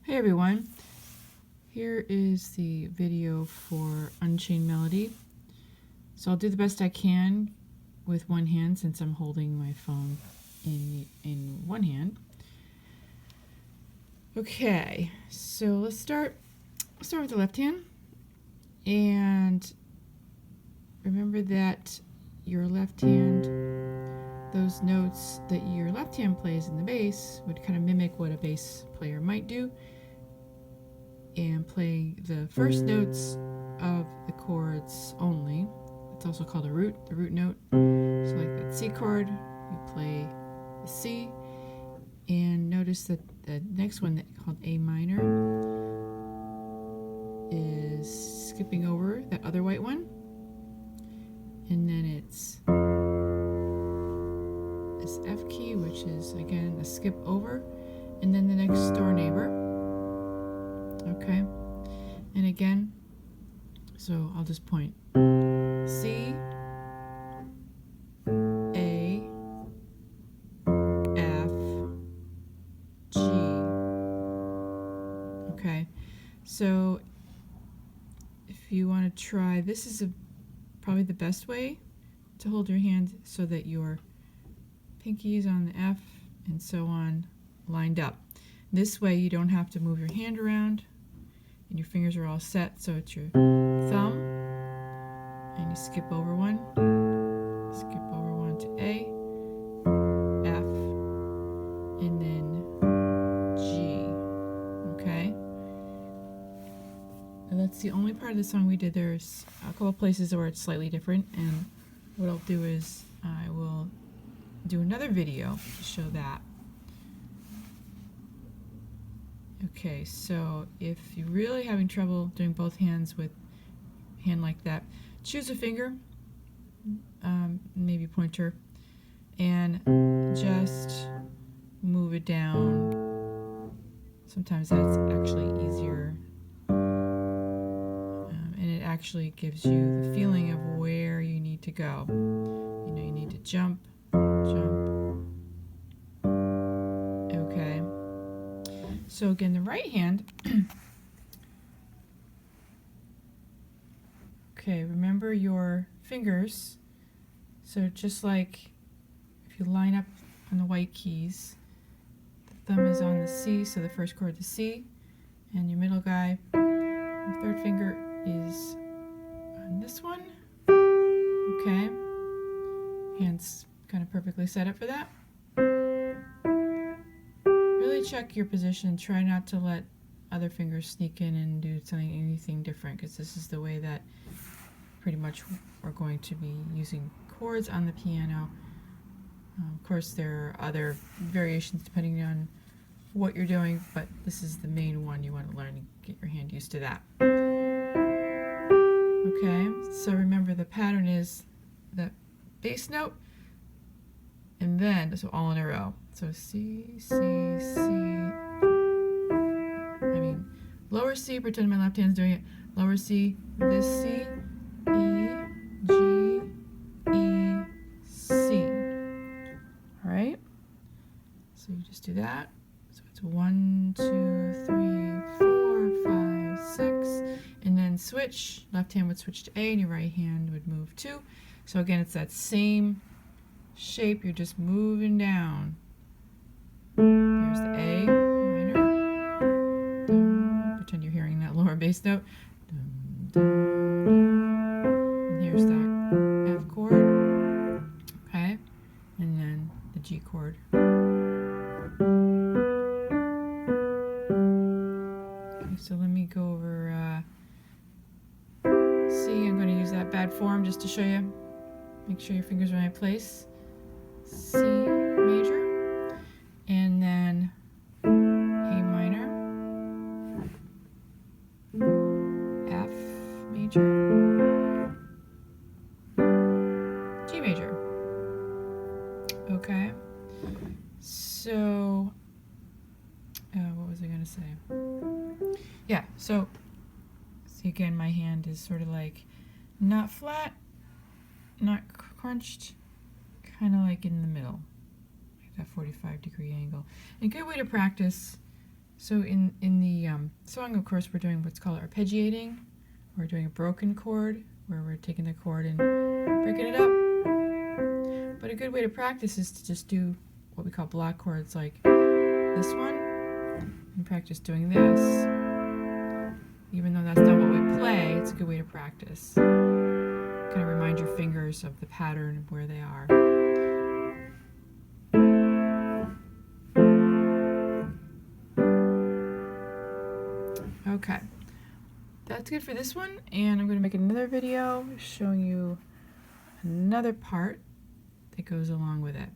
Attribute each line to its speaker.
Speaker 1: Hey everyone, here is the video for Unchained Melody. So I'll do the best I can with one hand since I'm holding my phone in one hand. Okay, so let's start with the left hand, and remember that your left hand, those notes that your left hand plays in the bass would kind of mimic what a bass player might do, and play the first notes of the chords only. It's also called the root note. So like that C chord, you play the C, and notice that the next one called A minor is skipping over that other white one, and then it's this F key, which is again a skip over, and then the next door neighbor. Okay, and again, so I'll just point C, A, F, G. Okay, so if you want to try, this is probably the best way to hold your hand so that your pinky is on the F and so on lined up. This way you don't have to move your hand around, and your fingers are all set, so it's your thumb, and you skip over one to A, F, and then G. Okay? And that's the only part of the song we did. There's a couple places where it's slightly different, and what I'll do is I will do another video to show that. Okay, so if you're really having trouble doing both hands with a hand like that, choose a finger, maybe pointer, and just move it down. Sometimes that's actually easier, and it actually gives you the feeling of where you need to go. You know, you need to jump. Okay. So again, the right hand, okay, remember your fingers. So just like if you line up on the white keys, the thumb is on the C, so the first chord the C, and your middle guy, the third finger is on this one. Okay, hands kind of perfectly set up for that. Check your position. Try not to let other fingers sneak in and do anything different, because this is the way that pretty much we're going to be using chords on the piano. Of course, there are other variations depending on what you're doing, but this is the main one you want to learn and get your hand used to that. Okay, so remember the pattern is the bass note, and then, so all in a row. So C, C, C, lower C, pretend my left hand's doing it. Lower C, this C, E, G, E, C. Alright? So you just do that. So it's 1, 2, 3, 4, 5, 6. And then switch. Left hand would switch to A, and your right hand would move 2. So again, it's that same shape, you're just moving down. Here's the A minor. Dun, pretend you're hearing that lower bass note. Dun, dun, dun. And here's that F chord. Okay, and then the G chord. Okay, so let me go over C. I'm going to use that bad form just to show you. Make sure your fingers are in the right place. C major, and then A minor, F major, G major. Okay, so what was I going to say? Yeah, so see again, my hand is sort of like not flat, not crunched, kind of like in the middle, like that 45-degree angle. And a good way to practice So in the song, of course, we're doing what's called arpeggiating. We're doing a broken chord, where we're taking the chord and breaking it up. But a good way to practice is to just do what we call block chords, like this one, and practice doing this. Even though that's not what we play, it's a good way to practice. Kind of remind your fingers of the pattern of where they are. Okay, that's good for this one, and I'm going to make another video showing you another part that goes along with it.